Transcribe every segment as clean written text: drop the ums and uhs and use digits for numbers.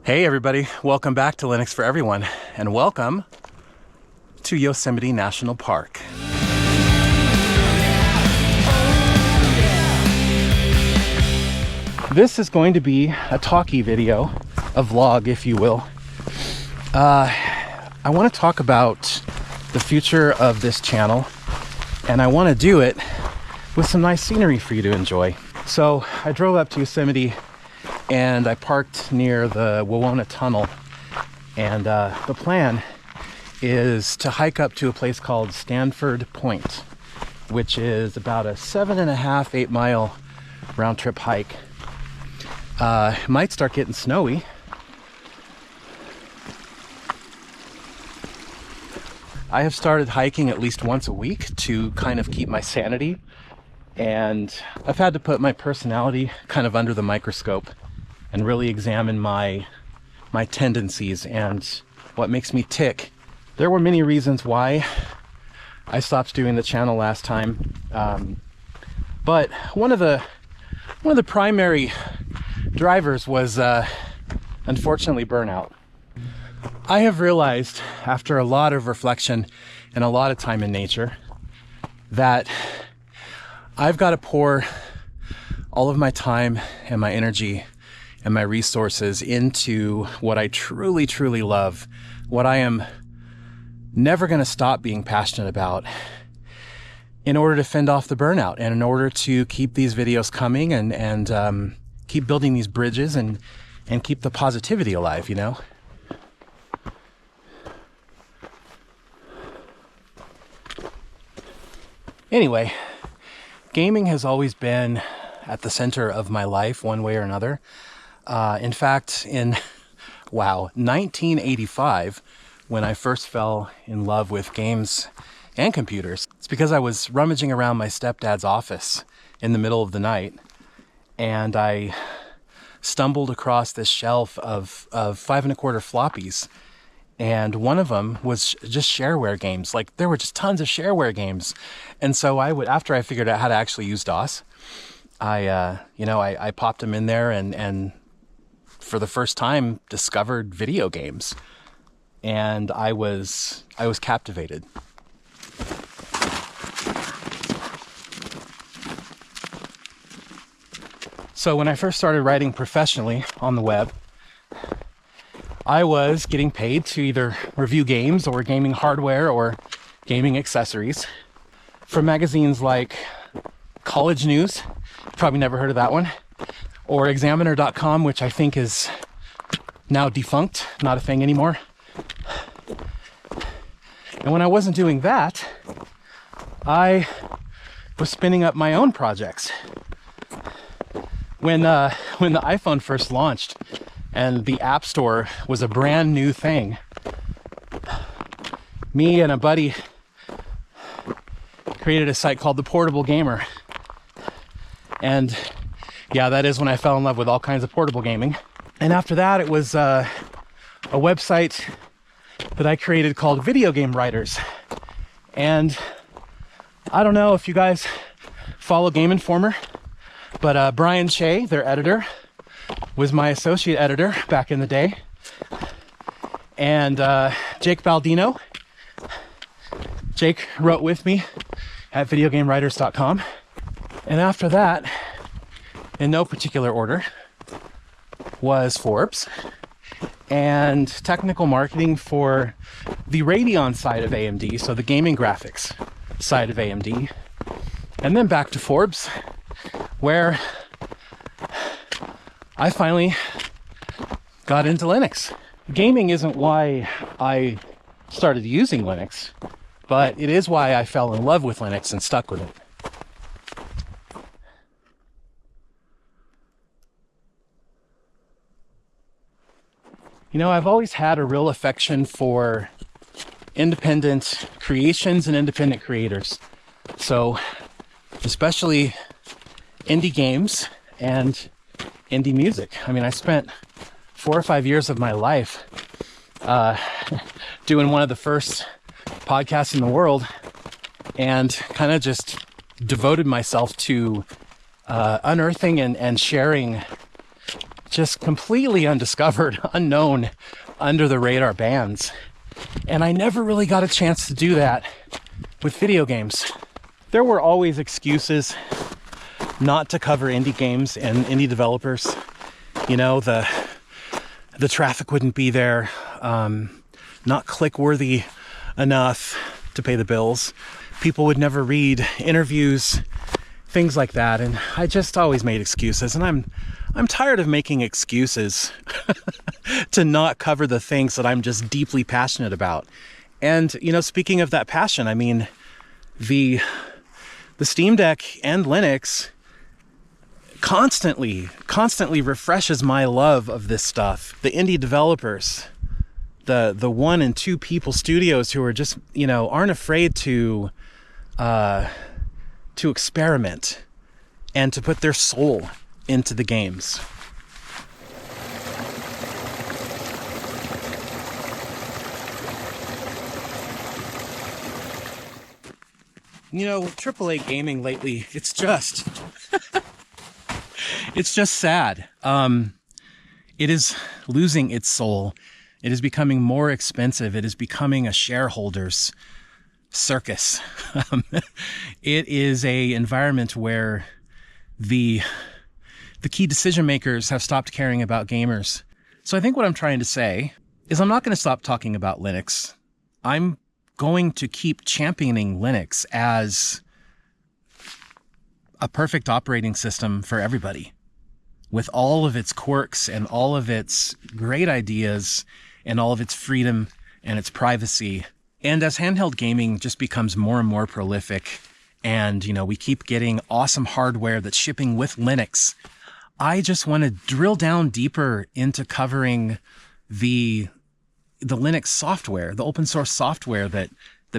Hey everybody, welcome back to Linux for Everyone, and welcome to Yosemite National Park. This is going to be a talkie video, a vlog if you will. I want to talk about the future of this channel, and I want to do it with some nice scenery for you to enjoy. So I drove up to Yosemite and I parked near the Wawona Tunnel, and the plan is to hike up to a place called Stanford Point, which is about a 7.5, 8 mile round trip hike. It might start getting snowy. I have started hiking at least once a week to kind of keep my sanity, and I've had to put my personality kind of under the microscope and really examine my tendencies and what makes me tick. There were many reasons why I stopped doing the channel last time, but one of the primary drivers was unfortunately burnout. I have realized after a lot of reflection and a lot of time in nature that I've got to pour all of my time and my energy and my resources into what I truly, truly love, what I am never going to stop being passionate about, in order to fend off the burnout and in order to keep these videos coming and keep building these bridges and keep the positivity alive, you know? Anyway, gaming has always been at the center of my life one way or another. In fact, in 1985, when I first fell in love with games and computers, it's because I was rummaging around my stepdad's office in the middle of the night, and I stumbled across this shelf of 5.25 floppies, and one of them was just shareware games. Like, there were just tons of shareware games, and so I would, after I figured out how to actually use DOS, I popped them in there and for the first time discovered video games, and I was captivated. So when I first started writing professionally on the web, I was getting paid to either review games or gaming hardware or gaming accessories from magazines like College News, probably never heard of that one, or Examiner.com, which I think is now defunct, not a thing anymore. And when I wasn't doing that, I was spinning up my own projects. When the iPhone first launched and the App Store was a brand new thing, me and a buddy created a site called The Portable Gamer. And yeah, that is when I fell in love with all kinds of portable gaming. And after that, it was a website that I created called Video Game Writers. And I don't know if you guys follow Game Informer, but Brian Shea, their editor, was my associate editor back in the day. And Jake Baldino, Jake wrote with me at videogamewriters.com. And after that, in no particular order, was Forbes and technical marketing for the Radeon side of AMD, so the gaming graphics side of AMD, and then back to Forbes, where I finally got into Linux. Gaming isn't why I started using Linux, but it is why I fell in love with Linux and stuck with it. You know, I've always had a real affection for independent creations and independent creators. So, especially indie games and indie music. I mean, I spent 4 or 5 years of my life doing one of the first podcasts in the world, and kind of just devoted myself to unearthing and sharing just completely undiscovered, unknown, under the radar bands. And I never really got a chance to do that with video games. There were always excuses not to cover indie games and indie developers. You know, the traffic wouldn't be there, not click-worthy enough to pay the bills. People would never read interviews, things like that. And I just always made excuses. And I'm tired of making excuses to not cover the things that I'm just deeply passionate about. And, you know, speaking of that passion, I mean, the Steam Deck and Linux constantly refreshes my love of this stuff. The indie developers, the 1 and 2 people studios who are just, you know, aren't afraid to experiment and to put their soul into the games. You know, AAA gaming lately, it's just sad. It is losing its soul. It is becoming more expensive. It is becoming a shareholder's circus. It is a environment where the key decision makers have stopped caring about gamers. So I think what I'm trying to say is I'm not going to stop talking about Linux. I'm going to keep championing Linux as a perfect operating system for everybody, with all of its quirks and all of its great ideas and all of its freedom and its privacy. And as handheld gaming just becomes more and more prolific, and, you know, we keep getting awesome hardware that's shipping with Linux, I just want to drill down deeper into covering the Linux software, the open source software that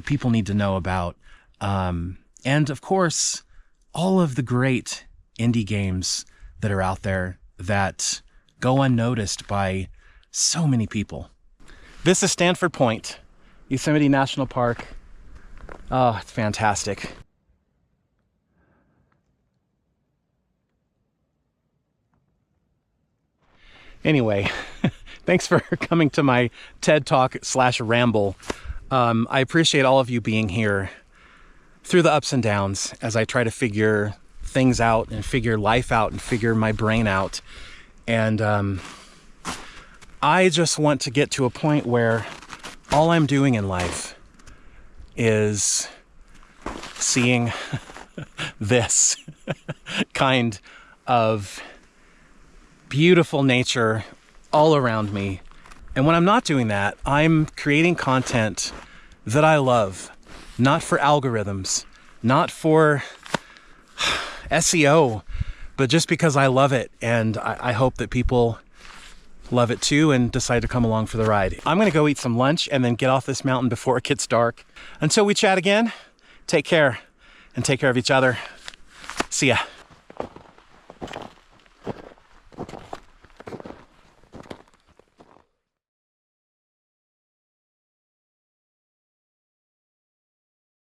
people need to know about. And of course, all of the great indie games that are out there that go unnoticed by so many people. This is Stanford Point, Yosemite National Park. Oh, it's fantastic. Anyway, thanks for coming to my TED Talk / ramble. I appreciate all of you being here through the ups and downs as I try to figure things out and figure life out and figure my brain out. And I just want to get to a point where all I'm doing in life is seeing this kind of beautiful nature all around me. And when I'm not doing that, I'm creating content that I love, not for algorithms, not for SEO, but just because I love it. And I hope that people love it too and decide to come along for the ride. I'm going to go eat some lunch and then get off this mountain before it gets dark. Until we chat again, take care and take care of each other. See ya.